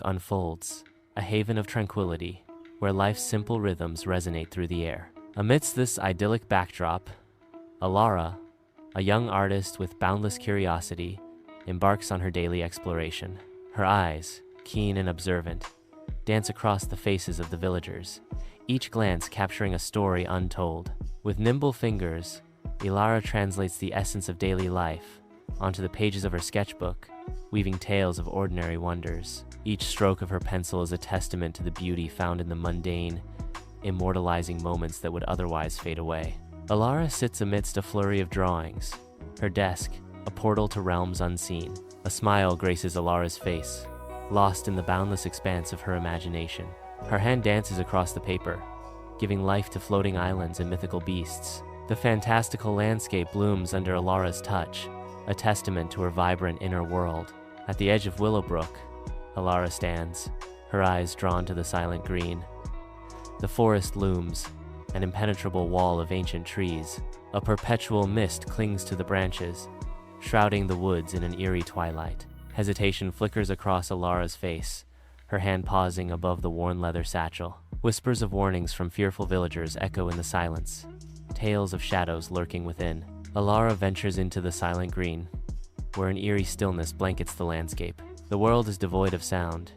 unfolds, a haven of tranquility, where life's simple rhythms resonate through the air. Amidst this idyllic backdrop, Alara, a young artist with boundless curiosity, embarks on her daily exploration. Her eyes, keen and observant, dance across the faces of the villagers, each glance capturing a story untold. With nimble fingers, Alara translates the essence of daily life onto the pages of her sketchbook, weaving tales of ordinary wonders. Each stroke of her pencil is a testament to the beauty found in the mundane, immortalizing moments that would otherwise fade away. Alara sits amidst a flurry of drawings, her desk a portal to realms unseen. A smile graces Alara's face, lost in the boundless expanse of her imagination. Her hand dances across the paper, giving life to floating islands and mythical beasts. The fantastical landscape blooms under Alara's touch, a testament to her vibrant inner world. At the edge of Willowbrook, Alara stands, her eyes drawn to the silent green. The forest looms, an impenetrable wall of ancient trees. A perpetual mist clings to the branches, shrouding the woods in an eerie twilight. Hesitation flickers across Alara's face, her hand pausing above the worn leather satchel. Whispers of warnings from fearful villagers echo in the silence, tales of shadows lurking within. Alara ventures into the silent green, where an eerie stillness blankets the landscape. The world is devoid of sound,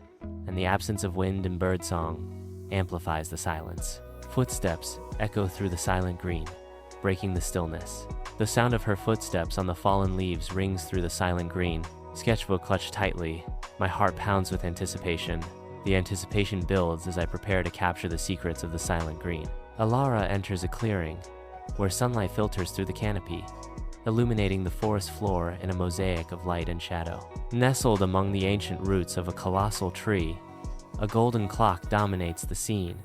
and the absence of wind and birdsong amplifies the silence. Footsteps echo through the silent green, breaking the stillness. The sound of her footsteps on the fallen leaves rings through the silent green. Sketchbook clutched tightly, my heart pounds with anticipation. The anticipation builds as I prepare to capture the secrets of the silent green. Alara enters a clearing, where sunlight filters through the canopy, illuminating the forest floor in a mosaic of light and shadow. Nestled among the ancient roots of a colossal tree, a golden clock dominates the scene,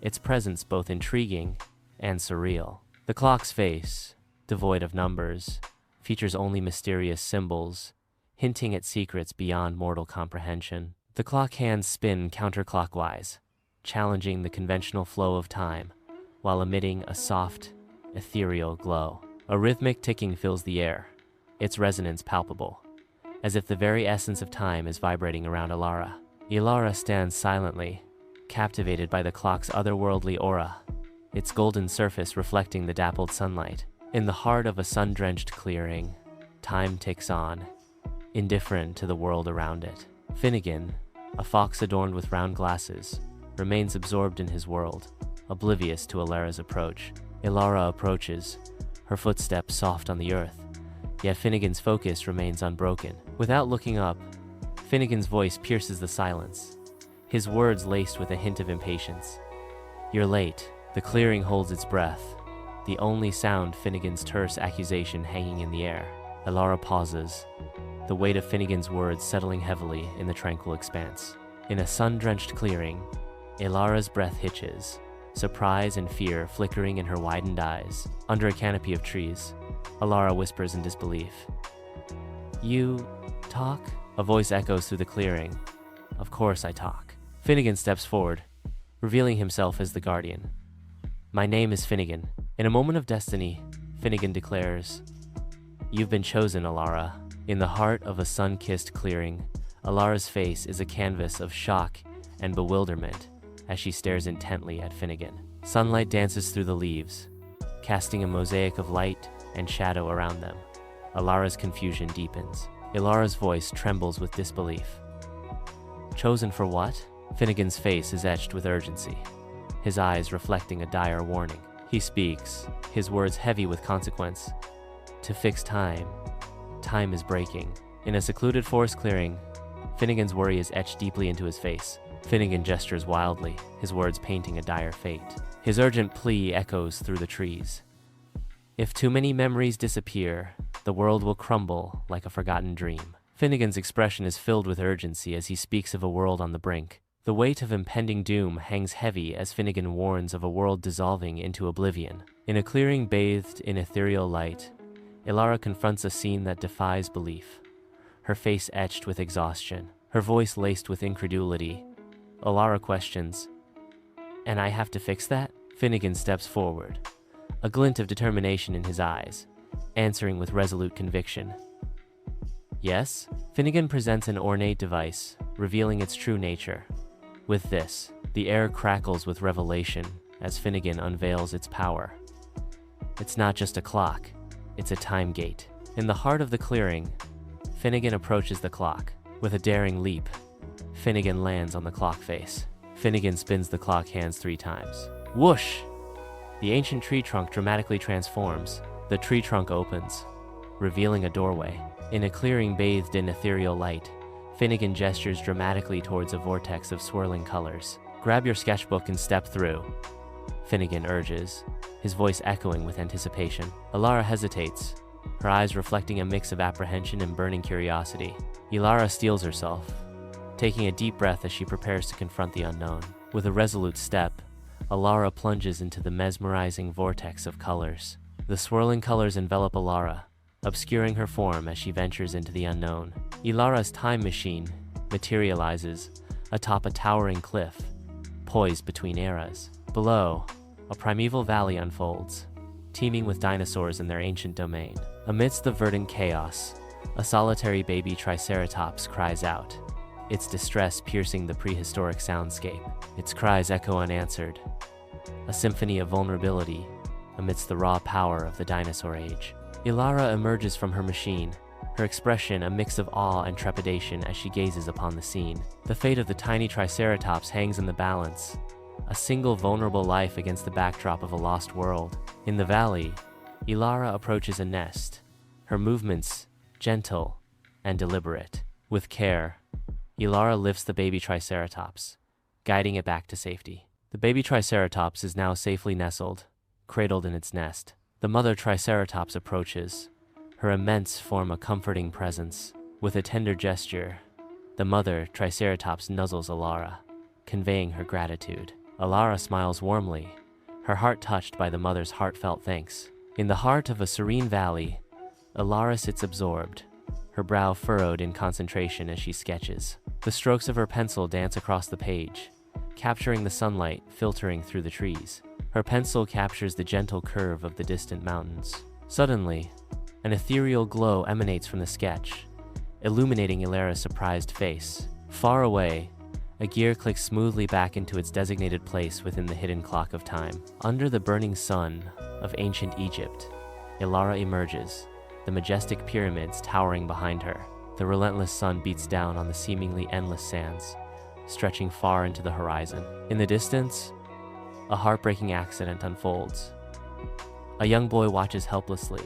its presence both intriguing and surreal. The clock's face, devoid of numbers, features only mysterious symbols, hinting at secrets beyond mortal comprehension. The clock hands spin counterclockwise, challenging the conventional flow of time, while emitting a soft, ethereal glow. A rhythmic ticking fills the air, its resonance palpable, as if the very essence of time is vibrating around Alara. Alara stands silently, captivated by the clock's otherworldly aura, its golden surface reflecting the dappled sunlight. In the heart of a sun-drenched clearing, time ticks on, indifferent to the world around it. Finnegan, a fox adorned with round glasses, remains absorbed in his world, oblivious to Alara's approach. Alara approaches, her footsteps soft on the earth, yet Finnegan's focus remains unbroken. Without looking up, Finnegan's voice pierces the silence, his words laced with a hint of impatience. "You're late." The clearing holds its breath, the only sound Finnegan's terse accusation hanging in the air. Alara pauses, the weight of Finnegan's words settling heavily in the tranquil expanse. In a sun-drenched clearing, Alara's breath hitches, surprise and fear flickering in her widened eyes. Under a canopy of trees, Alara whispers in disbelief. "You talk?" A voice echoes through the clearing. "Of course I talk." Finnegan steps forward, revealing himself as the guardian. "My name is Finnegan." In a moment of destiny, Finnegan declares, "You've been chosen, Alara." In the heart of a sun-kissed clearing, Alara's face is a canvas of shock and bewilderment as she stares intently at Finnegan. Sunlight dances through the leaves, casting a mosaic of light and shadow around them. Alara's confusion deepens. Alara's voice trembles with disbelief. "Chosen for what?" Finnegan's face is etched with urgency, his eyes reflecting a dire warning. He speaks, his words heavy with consequence. "To fix time. Time is breaking." In a secluded forest clearing, Finnegan's worry is etched deeply into his face. Finnegan gestures wildly, his words painting a dire fate. His urgent plea echoes through the trees. "If too many memories disappear, the world will crumble like a forgotten dream." Finnegan's expression is filled with urgency as he speaks of a world on the brink. The weight of impending doom hangs heavy as Finnegan warns of a world dissolving into oblivion. In a clearing bathed in ethereal light, Alara confronts a scene that defies belief, her face etched with exhaustion, her voice laced with incredulity. Alara questions, "And I have to fix that?" Finnegan steps forward, a glint of determination in his eyes, answering with resolute conviction. "Yes?" Finnegan presents an ornate device, revealing its true nature. With this, the air crackles with revelation as Finnegan unveils its power. It's not just a clock, it's a time gate. In the heart of the clearing, Finnegan approaches the clock. With a daring leap, Finnegan lands on the clock face. Finnegan spins the clock hands 3 times. Whoosh! The ancient tree trunk dramatically transforms. The tree trunk opens, revealing a doorway. In a clearing bathed in ethereal light, Finnegan gestures dramatically towards a vortex of swirling colors. Grab your sketchbook and step through, Finnegan urges, his voice echoing with anticipation. Elara hesitates, her eyes reflecting a mix of apprehension and burning curiosity. Elara steels herself, taking a deep breath as she prepares to confront the unknown. With a resolute step, Elara plunges into the mesmerizing vortex of colors. The swirling colors envelop Elara, obscuring her form as she ventures into the unknown. Elara's time machine materializes atop a towering cliff, poised between eras. Below, a primeval valley unfolds, teeming with dinosaurs in their ancient domain. Amidst the verdant chaos, a solitary baby triceratops cries out, its distress piercing the prehistoric soundscape. Its cries echo unanswered, a symphony of vulnerability amidst the raw power of the dinosaur age. Elara emerges from her machine, her expression a mix of awe and trepidation as she gazes upon the scene. The fate of the tiny triceratops hangs in the balance, a single vulnerable life against the backdrop of a lost world. In the valley, Elara approaches a nest, her movements gentle and deliberate. With care, Elara lifts the baby triceratops, guiding it back to safety. The baby triceratops is now safely nestled, cradled in its nest. The mother triceratops approaches, her immense form a comforting presence. With a tender gesture, the mother triceratops nuzzles Elara, conveying her gratitude. Elara smiles warmly, her heart touched by the mother's heartfelt thanks. In the heart of a serene valley, Elara sits absorbed, her brow furrowed in concentration as she sketches. The strokes of her pencil dance across the page, capturing the sunlight filtering through the trees. Her pencil captures the gentle curve of the distant mountains. Suddenly, an ethereal glow emanates from the sketch, illuminating Elara's surprised face. Far away, a gear clicks smoothly back into its designated place within the hidden clock of time. Under the burning sun of ancient Egypt, Elara emerges, the majestic pyramids towering behind her. The relentless sun beats down on the seemingly endless sands, stretching far into the horizon. In the distance, a heartbreaking accident unfolds. A young boy watches helplessly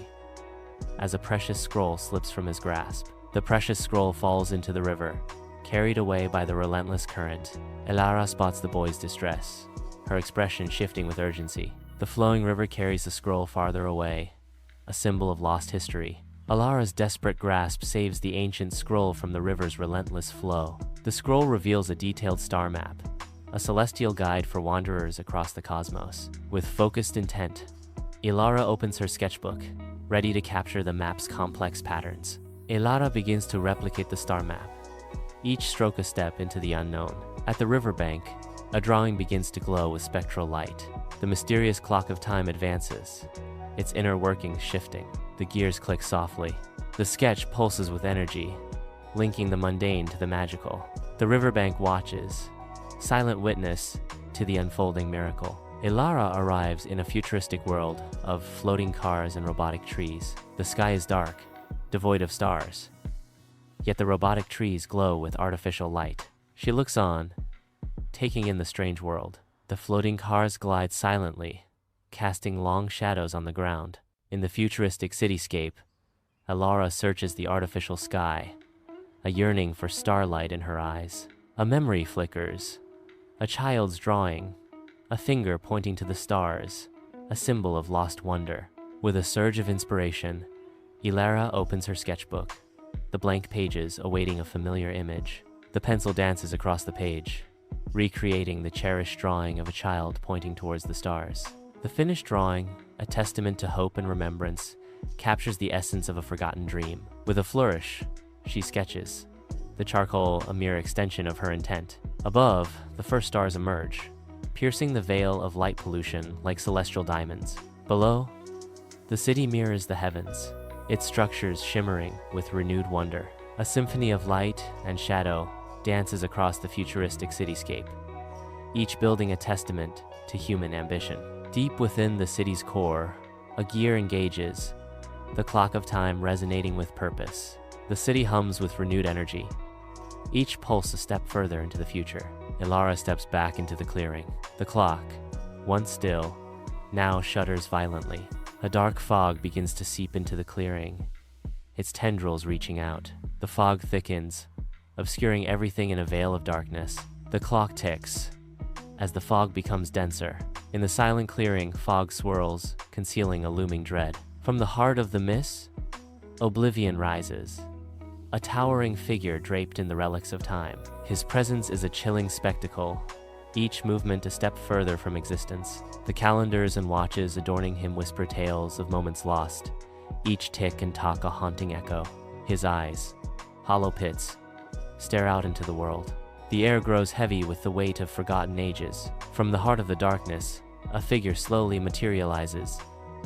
as a precious scroll slips from his grasp. The precious scroll falls into the river, carried away by the relentless current. Elara spots the boy's distress, her expression shifting with urgency. The flowing river carries the scroll farther away, a symbol of lost history. Elara's desperate grasp saves the ancient scroll from the river's relentless flow. The scroll reveals a detailed star map, a celestial guide for wanderers across the cosmos. With focused intent, Elara opens her sketchbook, ready to capture the map's complex patterns. Elara begins to replicate the star map, each stroke a step into the unknown. At the riverbank, a drawing begins to glow with spectral light. The mysterious clock of time advances, its inner workings shifting. The gears click softly. The sketch pulses with energy, linking the mundane to the magical. The riverbank watches, silent witness to the unfolding miracle. Elara arrives in a futuristic world of floating cars and robotic trees. The sky is dark, devoid of stars, yet the robotic trees glow with artificial light. She looks on, taking in the strange world. The floating cars glide silently, casting long shadows on the ground. In the futuristic cityscape, Elara searches the artificial sky, a yearning for starlight in her eyes. A memory flickers, a child's drawing, a finger pointing to the stars, a symbol of lost wonder. With a surge of inspiration, Elara opens her sketchbook, the blank pages awaiting a familiar image. The pencil dances across the page, recreating the cherished drawing of a child pointing towards the stars. The finished drawing, a testament to hope and remembrance, captures the essence of a forgotten dream. With a flourish, she sketches, the charcoal a mere extension of her intent. Above, the first stars emerge, piercing the veil of light pollution like celestial diamonds. Below, the city mirrors the heavens, its structures shimmering with renewed wonder. A symphony of light and shadow dances across the futuristic cityscape, each building a testament to human ambition. Deep within the city's core, a gear engages, the clock of time resonating with purpose. The city hums with renewed energy, each pulse a step further into the future. Elara steps back into the clearing. The clock, once still, now shudders violently. A dark fog begins to seep into the clearing, its tendrils reaching out. The fog thickens, obscuring everything in a veil of darkness. The clock ticks as the fog becomes denser. In the silent clearing, fog swirls, concealing a looming dread. From the heart of the mist, Oblivion rises, a towering figure draped in the relics of time. His presence is a chilling spectacle, each movement a step further from existence. The calendars and watches adorning him whisper tales of moments lost, each tick and tock a haunting echo. His eyes, hollow pits, stare out into the world. The air grows heavy with the weight of forgotten ages. From the heart of the darkness, a figure slowly materializes,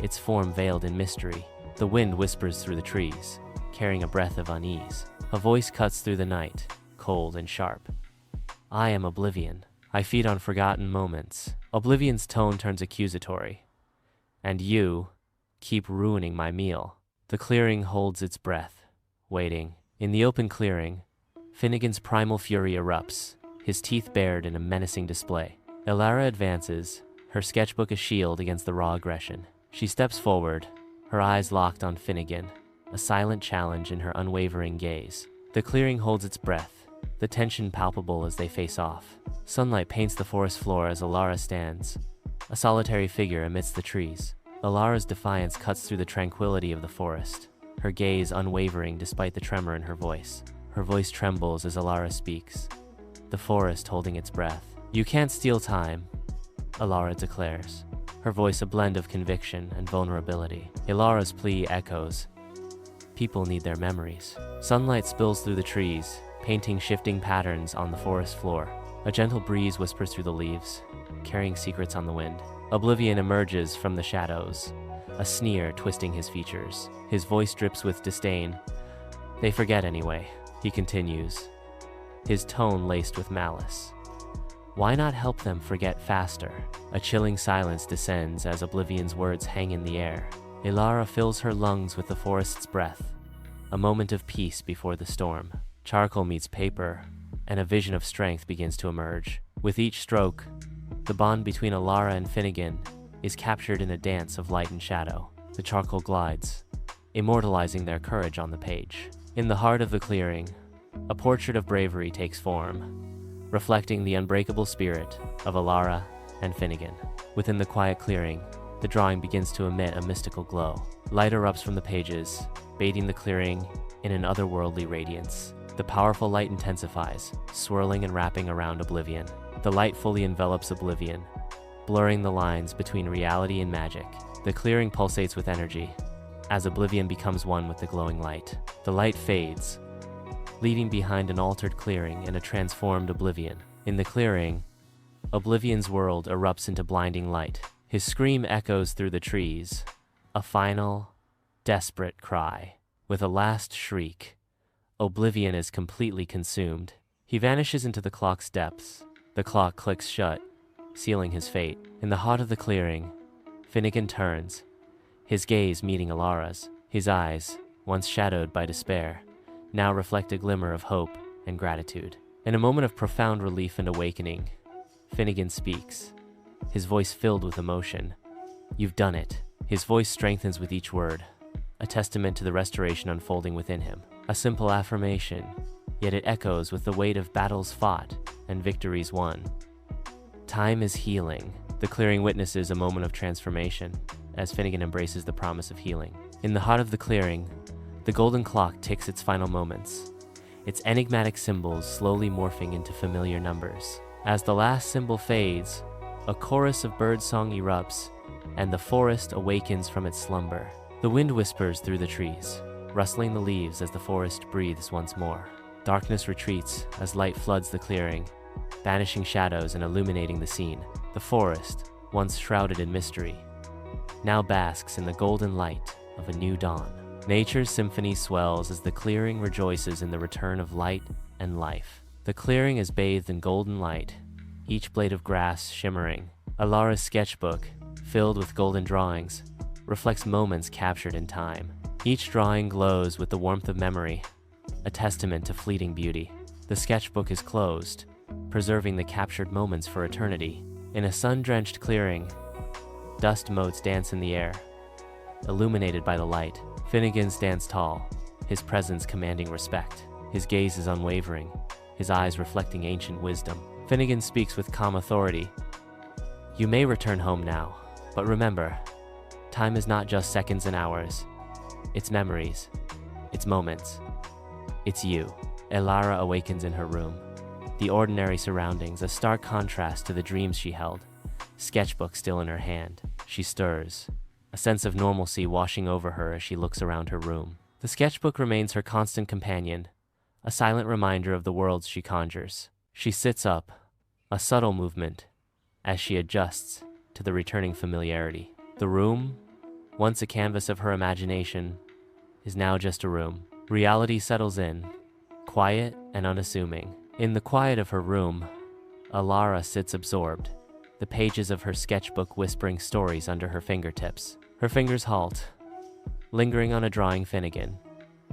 its form veiled in mystery. The wind whispers through the trees, carrying a breath of unease. A voice cuts through the night, cold and sharp. I am Oblivion. I feed on forgotten moments. Oblivion's tone turns accusatory. And you keep ruining my meal. The clearing holds its breath, waiting. In the open clearing, Finnegan's primal fury erupts, his teeth bared in a menacing display. Elara advances, her sketchbook a shield against the raw aggression. She steps forward, her eyes locked on Finnegan, a silent challenge in her unwavering gaze. The clearing holds its breath, the tension palpable as they face off. Sunlight paints the forest floor as Elara stands, a solitary figure amidst the trees. Elara's defiance cuts through the tranquility of the forest, her gaze unwavering despite the tremor in her voice. Her voice trembles as Elara speaks, the forest holding its breath. You can't steal time, Elara declares, her voice a blend of conviction and vulnerability. Elara's plea echoes. People need their memories. Sunlight spills through the trees, painting shifting patterns on the forest floor. A gentle breeze whispers through the leaves, carrying secrets on the wind. Oblivion emerges from the shadows, a sneer twisting his features. His voice drips with disdain. They forget anyway, he continues, his tone laced with malice. Why not help them forget faster? A chilling silence descends as Oblivion's words hang in the air. Elara fills her lungs with the forest's breath, a moment of peace before the storm. Charcoal meets paper, and a vision of strength begins to emerge. With each stroke, the bond between Elara and Finnegan is captured in a dance of light and shadow. The charcoal glides, immortalizing their courage on the page. In the heart of the clearing, a portrait of bravery takes form, reflecting the unbreakable spirit of Elara and Finnegan. Within the quiet clearing, the drawing begins to emit a mystical glow. Light erupts from the pages, bathing the clearing in an otherworldly radiance. The powerful light intensifies, swirling and wrapping around Oblivion. The light fully envelops Oblivion, blurring the lines between reality and magic. The clearing pulsates with energy, as Oblivion becomes one with the glowing light. The light fades, leaving behind an altered clearing and a transformed Oblivion. In the clearing, Oblivion's world erupts into blinding light. His scream echoes through the trees, a final, desperate cry. With a last shriek, Oblivion is completely consumed. He vanishes into the clock's depths. The clock clicks shut, sealing his fate. In the heart of the clearing, Finnegan turns, his gaze meeting Elara's. His eyes, once shadowed by despair, now reflect a glimmer of hope and gratitude. In a moment of profound relief and awakening, Finnegan speaks, his voice filled with emotion. You've done it. His voice strengthens with each word, a testament to the restoration unfolding within him. A simple affirmation, yet it echoes with the weight of battles fought and victories won. Time is healing. The clearing witnesses a moment of transformation as Finnegan embraces the promise of healing. In the heart of the clearing, the golden clock ticks its final moments, its enigmatic symbols slowly morphing into familiar numbers. As the last symbol fades, a chorus of birdsong erupts, and the forest awakens from its slumber. The wind whispers through the trees, rustling the leaves as the forest breathes once more. Darkness retreats as light floods the clearing, banishing shadows and illuminating the scene. The forest, once shrouded in mystery, now basks in the golden light of a new dawn. Nature's symphony swells as the clearing rejoices in the return of light and life. The clearing is bathed in golden light, each blade of grass shimmering. Alara's sketchbook, filled with golden drawings, reflects moments captured in time. Each drawing glows with the warmth of memory, a testament to fleeting beauty. The sketchbook is closed, preserving the captured moments for eternity. In a sun-drenched clearing, dust motes dance in the air, illuminated by the light. Finnegan stands tall, his presence commanding respect. His gaze is unwavering, his eyes reflecting ancient wisdom. Finnegan speaks with calm authority. You may return home now, but remember, time is not just seconds and hours. It's memories, it's moments, it's you. Alara awakens in her room. The ordinary surroundings, a stark contrast to the dreams she held. Sketchbook still in her hand. She stirs, a sense of normalcy washing over her as she looks around her room. The sketchbook remains her constant companion, a silent reminder of the worlds she conjures. She sits up, a subtle movement, as she adjusts to the returning familiarity. The room, once a canvas of her imagination, is now just a room. Reality settles in, quiet and unassuming. In the quiet of her room, Alara sits absorbed, the pages of her sketchbook whispering stories under her fingertips. Her fingers halt, lingering on a drawing Finnegan,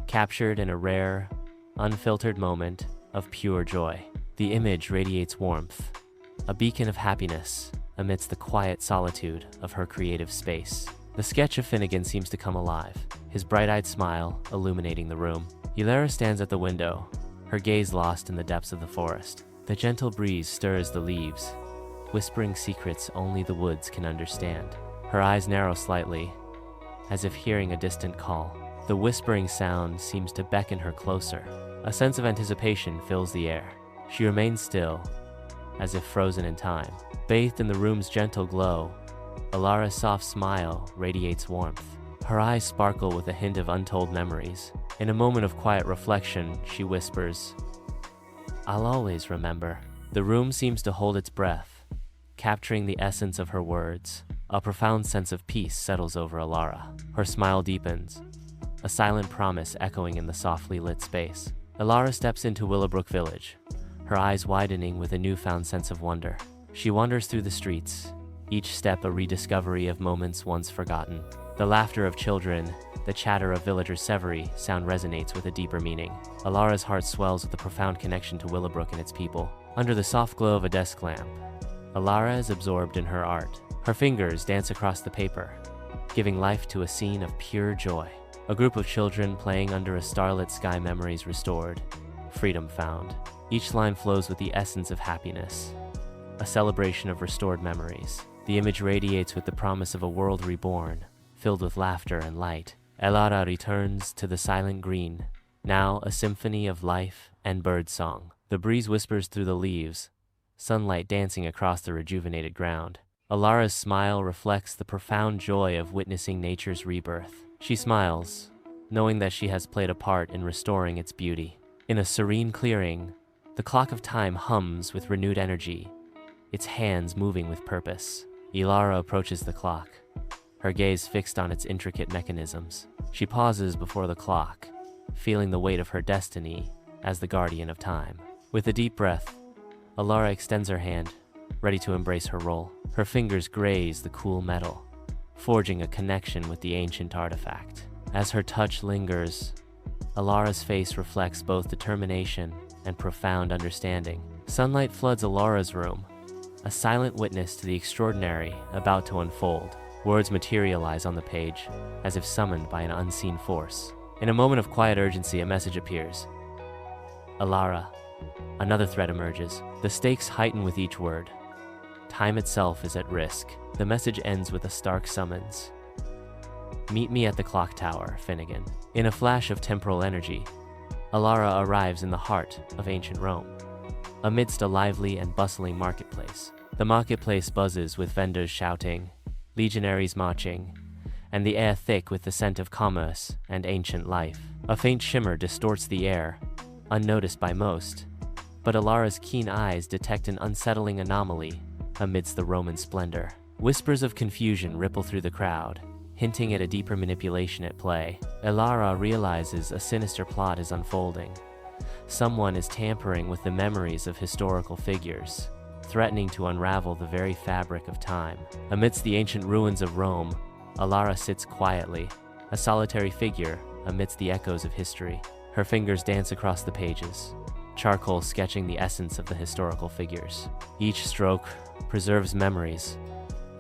captured in a rare, unfiltered moment of pure joy. The image radiates warmth, a beacon of happiness amidst the quiet solitude of her creative space. The sketch of Finnegan seems to come alive, his bright-eyed smile illuminating the room. Alara stands at the window, her gaze lost in the depths of the forest. The gentle breeze stirs the leaves, whispering secrets only the woods can understand. Her eyes narrow slightly, as if hearing a distant call. The whispering sound seems to beckon her closer. A sense of anticipation fills the air. She remains still, as if frozen in time. Bathed in the room's gentle glow, Alara's soft smile radiates warmth. Her eyes sparkle with a hint of untold memories. In a moment of quiet reflection, she whispers, "I'll always remember." The room seems to hold its breath, capturing the essence of her words. A profound sense of peace settles over Alara. Her smile deepens, a silent promise echoing in the softly lit space. Alara steps into Willowbrook Village, her eyes widening with a newfound sense of wonder. She wanders through the streets, each step a rediscovery of moments once forgotten. The laughter of children, the chatter of villagers' Severy sound resonates with a deeper meaning. Alara's heart swells with a profound connection to Willowbrook and its people. Under the soft glow of a desk lamp, Alara is absorbed in her art. Her fingers dance across the paper, giving life to a scene of pure joy. A group of children playing under a starlit sky, memories restored, freedom found. Each line flows with the essence of happiness, a celebration of restored memories. The image radiates with the promise of a world reborn, filled with laughter and light. Alara returns to the silent green, now a symphony of life and birdsong. The breeze whispers through the leaves, sunlight dancing across the rejuvenated ground. Alara's smile reflects the profound joy of witnessing nature's rebirth. She smiles, knowing that she has played a part in restoring its beauty. In a serene clearing, the clock of time hums with renewed energy, its hands moving with purpose. Alara approaches the clock, her gaze fixed on its intricate mechanisms. She pauses before the clock, feeling the weight of her destiny as the guardian of time. With a deep breath, Alara extends her hand, ready to embrace her role. Her fingers graze the cool metal, forging a connection with the ancient artifact. As her touch lingers, Alara's face reflects both determination and profound understanding. Sunlight floods Alara's room, a silent witness to the extraordinary about to unfold. Words materialize on the page, as if summoned by an unseen force. In a moment of quiet urgency, a message appears. Alara. Another threat emerges. The stakes heighten with each word. Time itself is at risk. The message ends with a stark summons. Meet me at the clock tower, Finnegan. In a flash of temporal energy, Alara arrives in the heart of ancient Rome, amidst a lively and bustling marketplace. The marketplace buzzes with vendors shouting, legionaries marching, and the air thick with the scent of commerce and ancient life. A faint shimmer distorts the air, unnoticed by most, but Alara's keen eyes detect an unsettling anomaly amidst the Roman splendor. Whispers of confusion ripple through the crowd, hinting at a deeper manipulation at play. Alara realizes a sinister plot is unfolding. Someone is tampering with the memories of historical figures, threatening to unravel the very fabric of time. Amidst the ancient ruins of Rome, Alara sits quietly, a solitary figure amidst the echoes of history. Her fingers dance across the pages, charcoal sketching the essence of the historical figures. Each stroke preserves memories,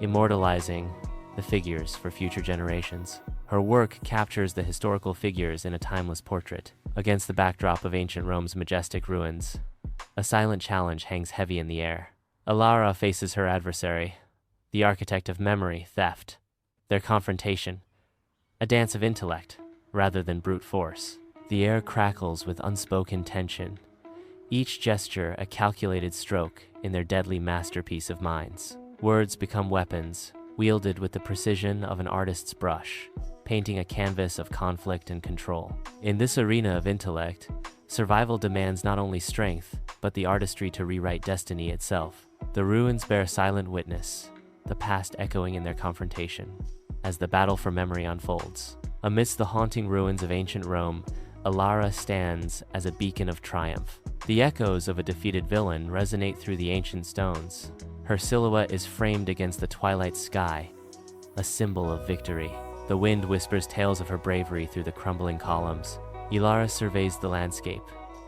immortalizing the figures for future generations. Her work captures the historical figures in a timeless portrait. Against the backdrop of ancient Rome's majestic ruins, a silent challenge hangs heavy in the air. Alara faces her adversary, the architect of memory theft. Their confrontation, a dance of intellect rather than brute force. The air crackles with unspoken tension, each gesture a calculated stroke in their deadly masterpiece of minds. Words become weapons, wielded with the precision of an artist's brush, painting a canvas of conflict and control. In this arena of intellect, survival demands not only strength, but the artistry to rewrite destiny itself. The ruins bear silent witness, the past echoing in their confrontation, as the battle for memory unfolds. Amidst the haunting ruins of ancient Rome, Alara stands as a beacon of triumph. The echoes of a defeated villain resonate through the ancient stones. Her silhouette is framed against the twilight sky, a symbol of victory. The wind whispers tales of her bravery through the crumbling columns. Alara surveys the landscape,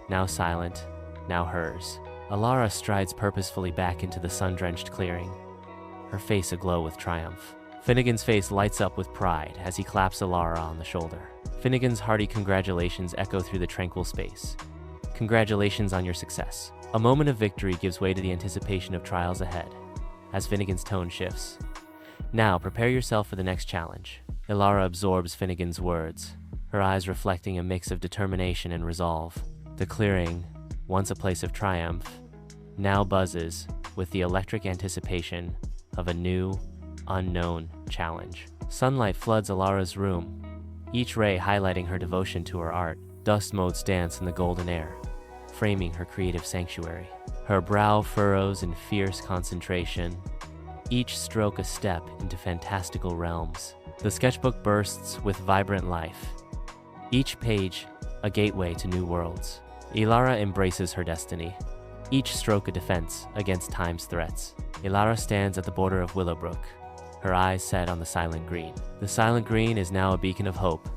now silent, now hers. Alara strides purposefully back into the sun-drenched clearing, her face aglow with triumph. Finnegan's face lights up with pride as he claps Alara on the shoulder. Finnegan's hearty congratulations echo through the tranquil space. Congratulations on your success. A moment of victory gives way to the anticipation of trials ahead, as Finnegan's tone shifts. Now, prepare yourself for the next challenge. Alara absorbs Finnegan's words, her eyes reflecting a mix of determination and resolve. The clearing, once a place of triumph, now buzzes with the electric anticipation of a new, unknown challenge. Sunlight floods Alara's room, each ray highlighting her devotion to her art. Dust motes dance in the golden air, framing her creative sanctuary. Her brow furrows in fierce concentration, each stroke a step into fantastical realms. The sketchbook bursts with vibrant life, each page a gateway to new worlds. Alara embraces her destiny, each stroke a defense against time's threats. Alara stands at the border of Willowbrook, her eyes set on the silent green. The silent green is now a beacon of hope,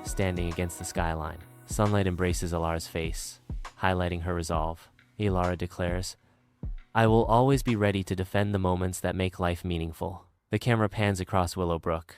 standing against the skyline. Sunlight embraces Alara's face, highlighting her resolve. Alara declares, "I will always be ready to defend the moments that make life meaningful." The camera pans across Willowbrook,